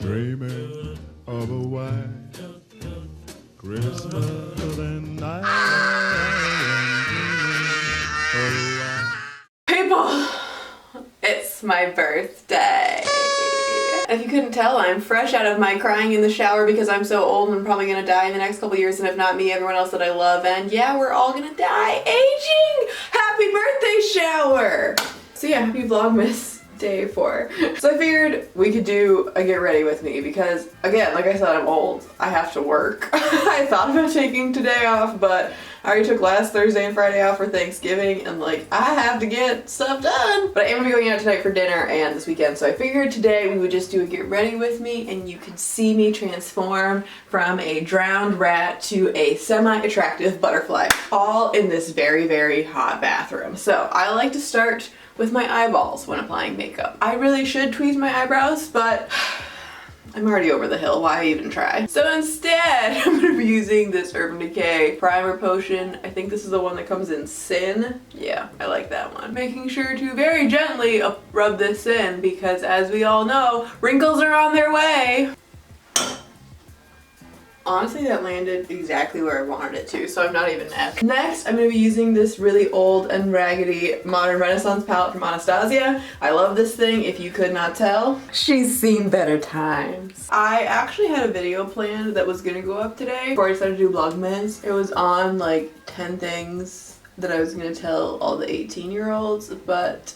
dreaming of a white Christmas and night. People, it's my birthday. If you couldn't tell, I'm fresh out of my crying in the shower because I'm so old and I'm probably gonna die in the next couple years, and if not me, everyone else that I love, and yeah, we're all gonna die aging! Happy birthday shower! So yeah, happy Vlogmas day 4. So I figured we could do a get ready with me because, again, like I said, I'm old. I have to work. I thought about taking today off, but I already took last Thursday and Friday off for Thanksgiving, and like, I have to get stuff done. But I am gonna be going out tonight for dinner and this weekend, so I figured today we would just do a get ready with me and you could see me transform from a drowned rat to a semi-attractive butterfly, all in this very, very hot bathroom. So I like to start with my eyeballs when applying makeup. I really should tweeze my eyebrows, but I'm already over the hill, why even try? So instead, I'm gonna be using this Urban Decay primer potion. I think this is the one that comes in Sin. Yeah, I like that one. Making sure to very gently rub this in because, as we all know, wrinkles are on their way. Honestly, that landed exactly where I wanted it to, so I'm not even mad. Next, I'm going to be using this really old and raggedy Modern Renaissance palette from Anastasia. I love this thing, if you could not tell. She's seen better times. I actually had a video planned that was going to go up today before I decided to do Vlogmehs. It was on like 10 things that I was going to tell all the 18-year-olds, but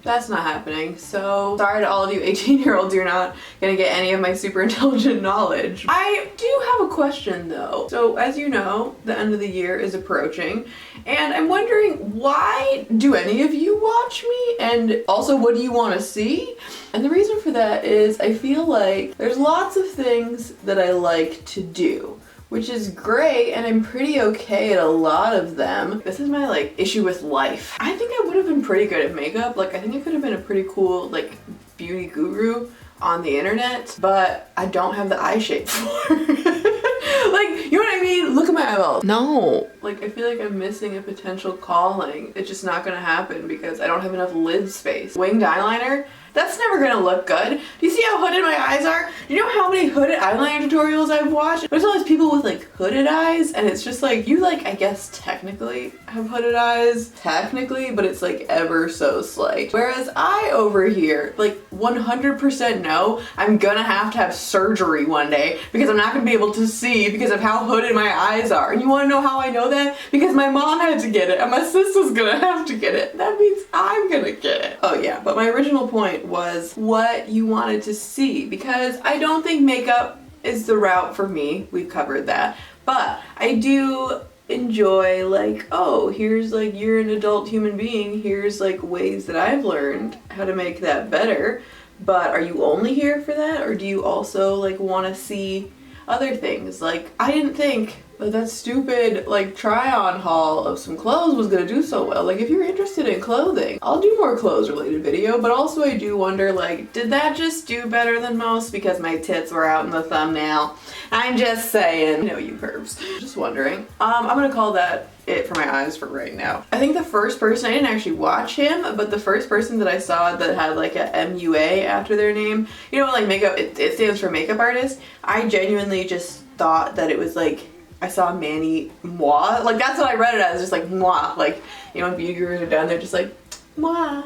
that's not happening. So sorry to all of you 18-year-olds, you're not gonna get any of my super intelligent knowledge. I do have a question though. So as you know, the end of the year is approaching, and I'm wondering, why do any of you watch me? And also, what do you want to see? And the reason for that is I feel like there's lots of things that I like to do, which is great, and I'm pretty okay at a lot of them. This is my like issue with life. I think I would have been pretty good at makeup. Like, I think I could have been a pretty cool like beauty guru on the internet, but I don't have the eye shape for like, you know what I mean? Look at my eyeballs. No. Like, I feel like I'm missing a potential calling. It's just not gonna happen because I don't have enough lid space. Winged eyeliner? That's never gonna look good. Do you see how hooded my eyes are? Do you know how many hooded eyeliner tutorials I've watched? There's all these people with like hooded eyes, and it's just like, you like, I guess technically have hooded eyes, technically, but it's like ever so slight. Whereas I over here, like 100% know I'm gonna have to have surgery one day because I'm not gonna be able to see because of how hooded my eyes are. And you wanna know how I know that? Because my mom had to get it and my sister's gonna have to get it. That means I'm gonna get it. Oh yeah, but my original point was what you wanted to see, because I don't think makeup is the route for me. We've covered that. But I do enjoy like, oh, here's like, you're an adult human being. Here's like ways that I've learned how to make that better. But are you only here for that, or do you also like want to see other things? Like, I didn't think that stupid like try-on haul of some clothes was gonna do so well. Like, if you're interested in clothing, I'll do more clothes related video, but also I do wonder, like, did that just do better than most because my tits were out in the thumbnail? I'm just saying. You know, you pervs. Just wondering. I'm gonna call that it for my eyes for right now. I think the first person, I didn't actually watch him, but the first person that I saw that had like a MUA after their name, you know, like makeup, it stands for makeup artist. I genuinely just thought that it was like, I saw Manny Moi. Like, that's what I read it as, just like moi. Like, you know, when beauty gurus are done, they're just like, moi.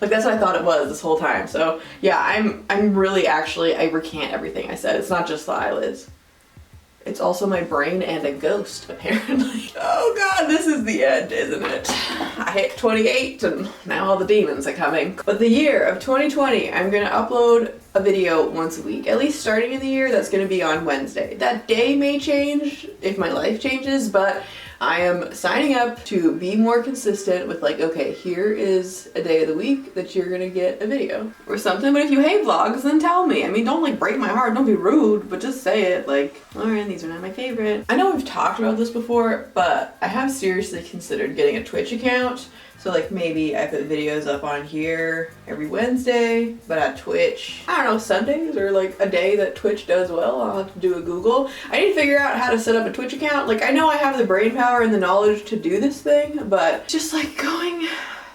Like, that's what I thought it was this whole time. So yeah, I'm really actually, I recant everything I said. It's not just the eyelids. It's also my brain and a ghost, apparently. Oh god, this is the end, isn't it? I hit 28 and now all the demons are coming. But the year of 2020, I'm gonna upload a video once a week. At least starting in the year, that's gonna be on Wednesday. That day may change if my life changes, but I am signing up to be more consistent with like, okay, here is a day of the week that you're gonna get a video or something. But if you hate vlogs, then tell me. I mean, don't like break my heart, don't be rude, but just say it. Like, Lauren, these are not my favorite. I know we've talked about this before, but I have seriously considered getting a Twitch account. So like, maybe I put videos up on here every Wednesday, but at Twitch, I don't know, Sundays or like a day that Twitch does well. I'll have to do a Google. I need to figure out how to set up a Twitch account. Like, I know I have the brain power and the knowledge to do this thing, but just like going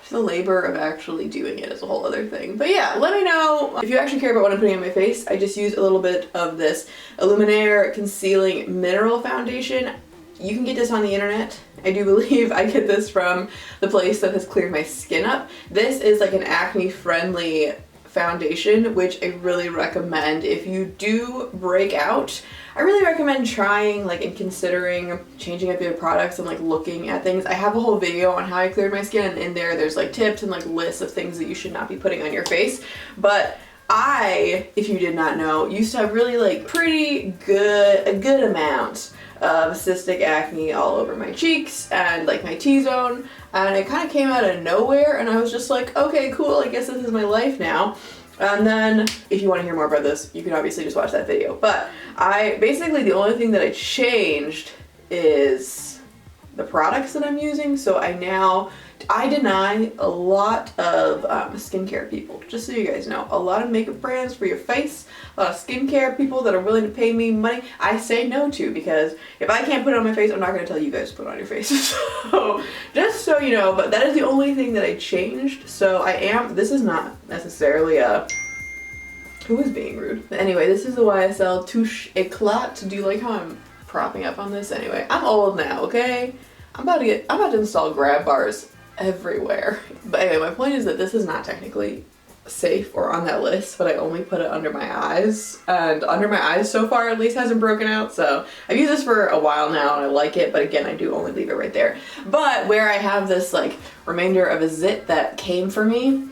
to The labor of actually doing it is a whole other thing. But yeah, let me know if you actually care about what I'm putting on my face. I just used a little bit of this Illuminaire Concealing Mineral Foundation. You can get this on the internet. I do believe I get this from the place that has cleared my skin up. This is like an acne friendly foundation, which I really recommend if you do break out. I really recommend trying like and considering changing up your products and like looking at things. I have a whole video on how I cleared my skin, and in there's like tips and like lists of things that you should not be putting on your face. But I, if you did not know, used to have really like a good amount of cystic acne all over my cheeks and like my T-zone, and it kind of came out of nowhere, and I was just like, okay, cool, I guess this is my life now. And then if you want to hear more about this, you can obviously just watch that video. But basically the only thing that I changed is the products that I'm using. So I deny a lot of skincare people, just so you guys know. A lot of makeup brands for your face, a lot of skincare people that are willing to pay me money, I say no to, because if I can't put it on my face, I'm not going to tell you guys to put it on your face. So just so you know, but that is the only thing that I changed. So this is not necessarily who is being rude? But anyway, this is the YSL Touche Eclat. Do you like how I'm propping up on this? Anyway, I'm old now, okay? I'm about to install grab bars everywhere. But anyway, my point is that this is not technically safe or on that list, but I only put it under my eyes, and under my eyes so far at least hasn't broken out. So I've used this for a while now and I like it, but again, I do only leave it right there. But where I have this like remainder of a zit that came for me,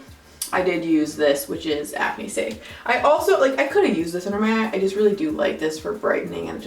I did use this, which is acne safe. I also I could have used this under my eye. I just really do like this for brightening, and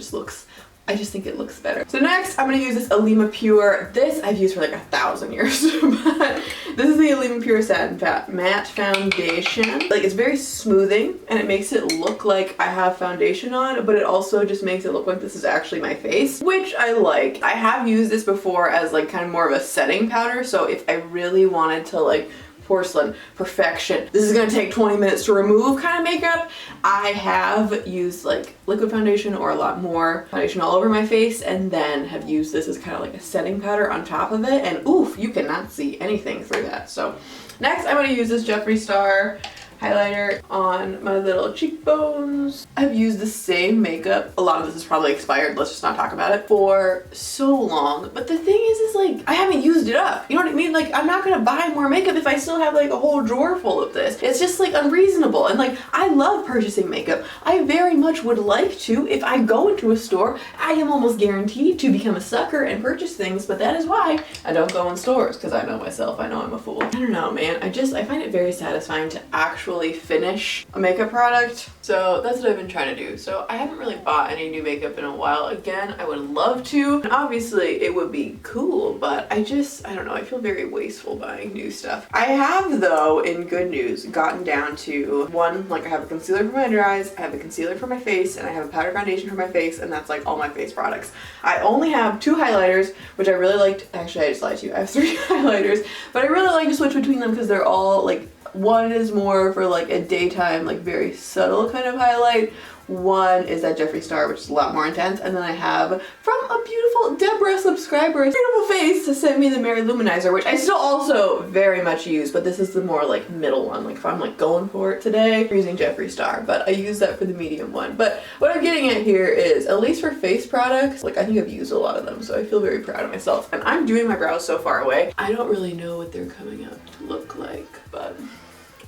I just think it looks better. So next, I'm gonna use this Alima Pure. This I've used for like 1,000 years, but this is the Alima Pure Satin Matte Foundation. Like, it's very smoothing, and it makes it look like I have foundation on, but it also just makes it look like this is actually my face, which I like. I have used this before as like kind of more of a setting powder, so if I really wanted to like porcelain perfection, this is gonna take 20 minutes to remove kind of makeup, I have used like liquid foundation or a lot more foundation all over my face, and then have used this as kind of like a setting powder on top of it, and oof, you cannot see anything through that. So next I'm gonna use this Jeffree Star highlighter on my little cheekbones. I've used the same makeup, a lot of this is probably expired, let's just not talk about it, for so long. But the thing is like, I haven't used it up. You know what I mean? Like, I'm not gonna buy more makeup if I still have like a whole drawer full of this. It's just like unreasonable. And like, I love purchasing makeup. I very much would like to. If I go into a store, I am almost guaranteed to become a sucker and purchase things, but that is why I don't go in stores, because I know myself, I know I'm a fool. I don't know, man. I find it very satisfying to actually finish a makeup product. So that's what I've been trying to do. So I haven't really bought any new makeup in a while. Again, I would love to. And obviously it would be cool, but I don't know, I feel very wasteful buying new stuff. I have though, in good news, gotten down to one, like I have a concealer for my under eyes, I have a concealer for my face, and I have a powder foundation for my face, and that's like all my face products. I only have 2 highlighters, which I really liked. Actually, I just lied to you. I have 3 highlighters, but I really like to switch between them because they're all like, one is more for like a daytime, like very subtle kind of highlight. One is that Jeffree Star, which is a lot more intense. And then I have from a beautiful Deborah subscriber, beautiful face, to send me the Mary Luminizer, which I still also very much use, but this is the more like middle one. Like if I'm like going for it today, I'm using Jeffree Star, but I use that for the medium one. But what I'm getting at here is, at least for face products, like I think I've used a lot of them, so I feel very proud of myself. And I'm doing my brows so far away, I don't really know what they're coming out to look like, but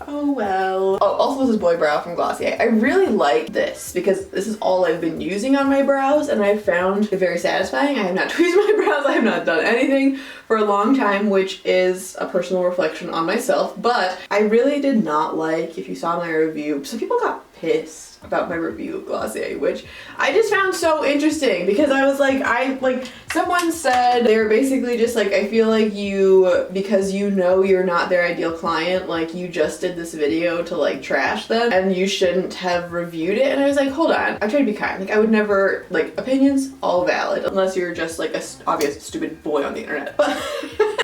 oh well. Oh, also this is Boy Brow from Glossier. I really like this because this is all I've been using on my brows, and I've found it very satisfying. I have not tweezed my brows, I have not done anything for a long time, which is a personal reflection on myself, but I really did not like, if you saw my review, some people got pissed about my review of Glossier, which I just found so interesting because I was like, someone said they were basically just like, I feel like you, because you know you're not their ideal client, like you just did this video to like trash them and you shouldn't have reviewed it. And I was like, hold on, I try to be kind. Like I would never, like opinions, all valid, unless you're just like a obvious stupid boy on the internet. But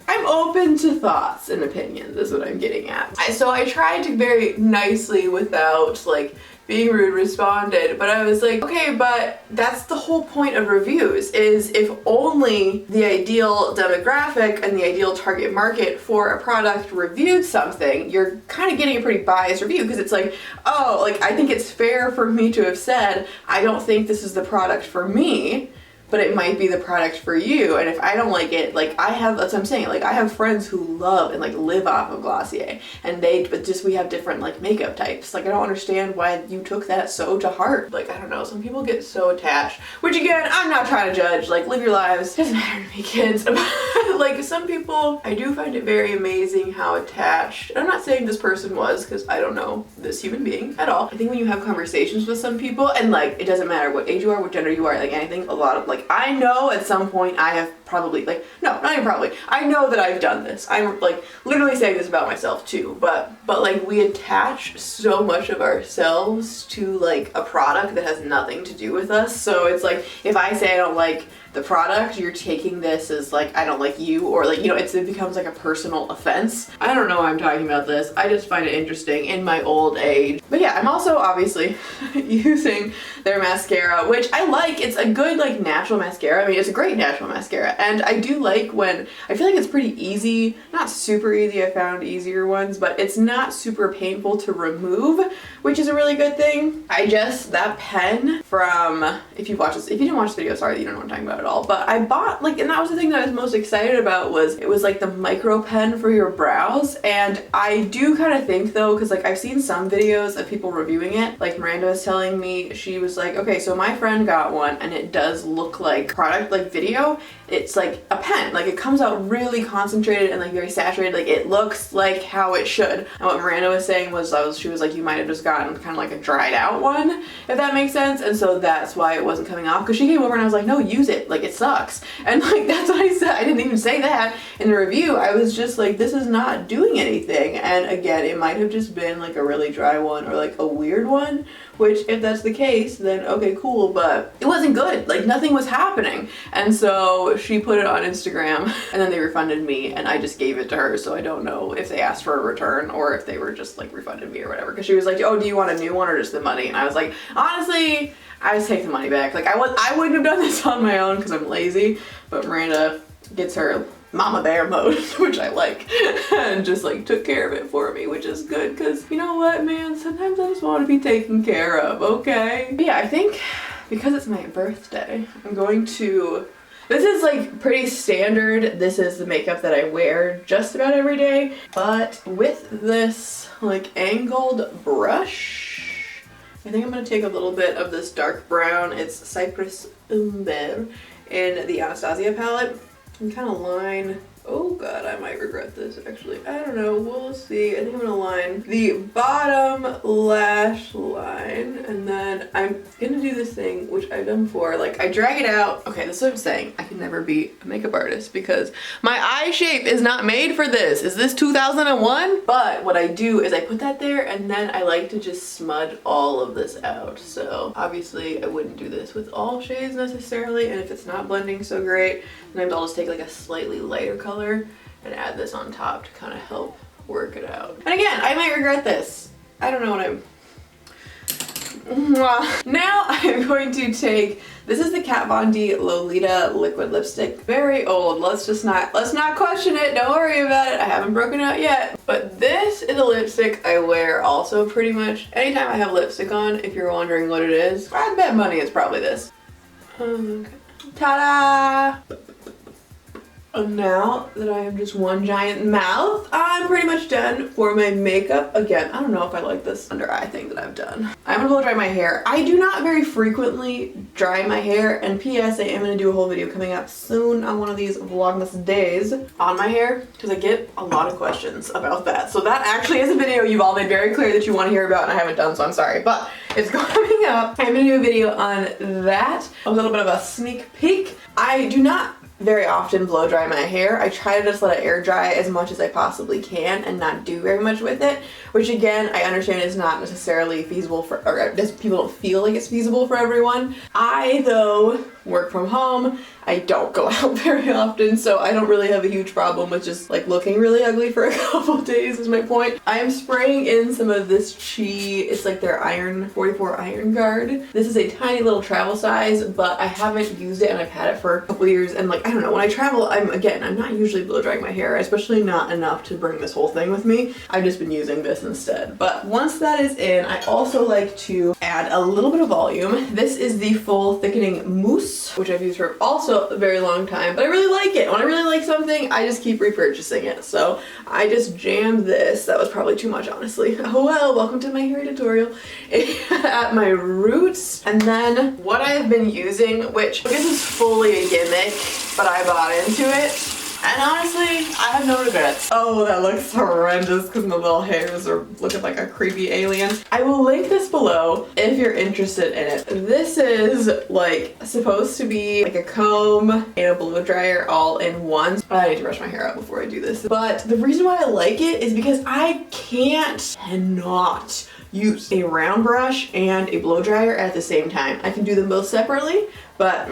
I'm open to thoughts and opinions is what I'm getting at. So I tried to very nicely, without like being rude, responded, but I was like, okay, but that's the whole point of reviews, is if only the ideal demographic and the ideal target market for a product reviewed something, you're kind of getting a pretty biased review, because it's like, oh, like I think it's fair for me to have said, I don't think this is the product for me, but it might be the product for you. And if I don't like it, like that's what I'm saying, like I have friends who love and like live off of Glossier, and but just we have different like makeup types. Like I don't understand why you took that so to heart. Like I don't know, some people get so attached, which again, I'm not trying to judge, like live your lives, doesn't matter to me, kids. Like some people, I do find it very amazing how attached, and I'm not saying this person was, because I don't know this human being at all. I think when you have conversations with some people, and like it doesn't matter what age you are, what gender you are, like anything, a lot of like, I know at some point I have probably, like, no, not even probably, I know that I've done this. I'm like literally saying this about myself too, but like we attach so much of ourselves to like a product that has nothing to do with us. So it's like, if I say I don't like the product, you're taking this as like, I don't like you, or like, you know, it becomes like a personal offense. I don't know why I'm talking about this. I just find it interesting in my old age. But yeah, I'm also obviously using their mascara, which I like. It's a good like natural mascara. I mean, it's a great natural mascara. And I do like when, I feel like it's pretty easy, not super easy, I found easier ones, but it's not super painful to remove, which is a really good thing. That pen from, if you didn't watch this video, sorry, you don't know what I'm talking about at all, but I bought like, and that was the thing that I was most excited about, was it was like the micro pen for your brows. And I do kind of think though, because like I've seen some videos of people reviewing it, like Miranda was telling me, she was like, okay, so my friend got one and it does look like product, like video, it's like a pen, like it comes out really concentrated and like very saturated, like it looks like how it should. And what Miranda was saying was, she was like, you might have just gotten kind of like a dried out one, if that makes sense. And so that's why it wasn't coming off, because she came over and I was like, no, use it, like it sucks. And like that's what I said. I didn't even say that in the review. I was just like, this is not doing anything. And again, it might have just been like a really dry one or like a weird one, which if that's the case, then okay, cool, but it wasn't good. Like nothing was happening. And so she put it on Instagram and then they refunded me and I just gave it to her. So I don't know if they asked for a return or if they were just like refunded me or whatever. Cause she was like, oh, do you want a new one or just the money? And I was like, honestly, I just take the money back. Like I wouldn't have done this on my own because I'm lazy, but Miranda gets her mama bear mode, which I like, and just like took care of it for me, which is good, because you know what, man, sometimes I just want to be taken care of, okay? But yeah, I think because it's my birthday, I'm going to, this is like pretty standard, this is the makeup that I wear just about every day, but with this like angled brush, I think I'm going to take a little bit of this dark brown, it's Cypress Umber in the Anastasia palette, and kind of line, oh god, I might regret this actually, I don't know, we'll see. I think I'm gonna line the bottom lash line, and then I'm gonna do this thing which I've done before, like I drag it out. Okay, this is what I'm saying, I can never be a makeup artist because my eye shape is not made for this. Is this 2001? But what I do is I put that there and then I like to just smudge all of this out. So obviously I wouldn't do this with all shades necessarily, and if it's not blending so great, sometimes I'll just take like a slightly lighter color and add this on top to kind of help work it out. And again, I might regret this. I don't know what I'm... Now I'm going to take, this is the Kat Von D Lolita liquid lipstick. Very old, let's not question it, don't worry about it, I haven't broken out yet. But this is a lipstick I wear also pretty much anytime I have lipstick on. If you're wondering what it is, I bet money it's probably this. Okay. Ta-da! And now that I have just one giant mouth, I'm pretty much done for my makeup. Again, I don't know if I like this under eye thing that I've done. I'm gonna blow dry my hair. I do not very frequently dry my hair, and P.S. I am gonna do a whole video coming up soon on one of these Vlogmas days on my hair, because I get a lot of questions about that. So that actually is a video you've all made very clear that you want to hear about, and I haven't done, so I'm sorry. But it's coming up. I'm gonna do a video on that. A little bit of a sneak peek. I do not very often blow dry my hair. I try to just let it air dry as much as I possibly can and not do very much with it, which again, I understand is not necessarily feasible or just people don't feel like it's feasible for everyone. I, though, work from home I don't go out very often, so I don't really have a huge problem with just like looking really ugly for a couple days is my point. I am spraying in some of this it's like their iron 44 iron guard. This is a tiny little travel size, but I haven't used it and I've had it for a couple years, and like I don't know, when I travel I'm not usually blow drying my hair, especially not enough to bring this whole thing with me. I've just been using this instead. But once that is in, I also like to add a little bit of volume. This is the full thickening mousse, which I've used for also a very long time, but I really like it. When I really like something, I just keep repurchasing it. So I just jammed this. That was probably too much, honestly. Oh well, welcome to my hair tutorial. At my roots. And then what I've been using, which this is fully a gimmick, but I bought into it. And honestly, I have no regrets. Oh, that looks horrendous because my little hairs are looking like a creepy alien. I will link this below if you're interested in it. This is like supposed to be like a comb and a blow dryer all in one. I need to brush my hair out before I do this. But the reason why I like it is because I cannot use a round brush and a blow dryer at the same time. I can do them both separately, but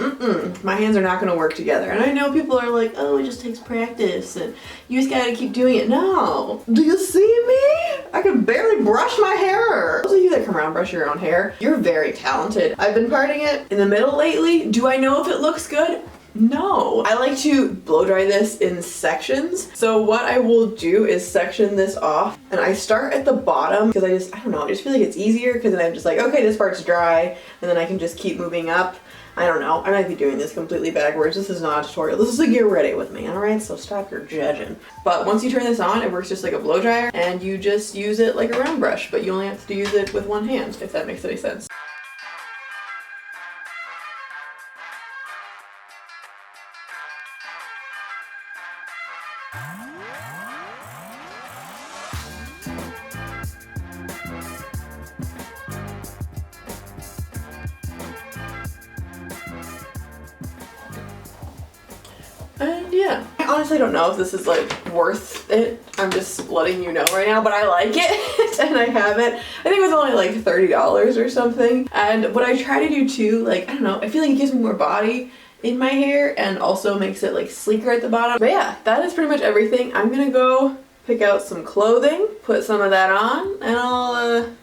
my hands are not gonna work together. And I know people are like, oh, it just takes practice and you just gotta keep doing it. No, do you see me? I can barely brush my hair. Those of you that can round brush your own hair, you're very talented. I've been parting it in the middle lately. Do I know if it looks good? No. I like to blow dry this in sections. So what I will do is section this off, and I start at the bottom because I don't know, I just feel like it's easier because then I'm just like, okay, this part's dry, and then I can just keep moving up. I don't know. I might be doing this completely backwards. This is not a tutorial. This is a get ready with me, alright? So stop your judging. But once you turn this on, it works just like a blow dryer, and you just use it like a round brush, but you only have to use it with one hand, if that makes any sense. And yeah, I honestly don't know if this is like worth it. I'm just letting you know right now, but I like it and I have it. I think it was only like $30 or something. And what I try to do too, like, I don't know, I feel like it gives me more body in my hair and also makes it like sleeker at the bottom. But yeah, that is pretty much everything. I'm gonna go pick out some clothing, put some of that on, and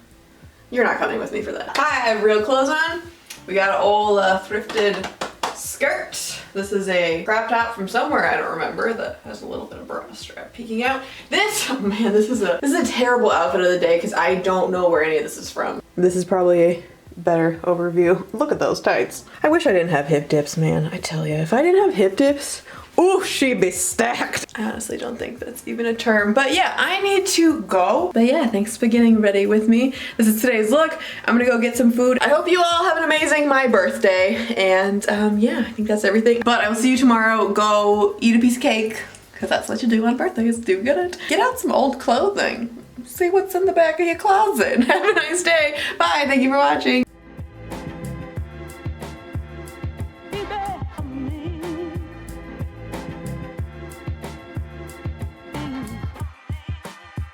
you're not coming with me for that. Hi, I have real clothes on. We got an old thrifted skirt. This is a crop top from somewhere I don't remember that has a little bit of bra strap peeking out. This, oh man, this is a terrible outfit of the day because I don't know where any of this is from. This is probably a better overview. Look at those tights. I wish I didn't have hip dips, man. I tell you, if I didn't have hip dips, ooh, she'd be stacked. I honestly don't think that's even a term, but yeah, I need to go. But yeah, thanks for getting ready with me. This is today's look. I'm gonna go get some food. I hope you all have an amazing my birthday, and yeah, I think that's everything. But I will see you tomorrow. Go eat a piece of cake, because that's what you do on birthdays. Do good. Get out some old clothing. See what's in the back of your closet. Have a nice day. Bye, thank you for watching.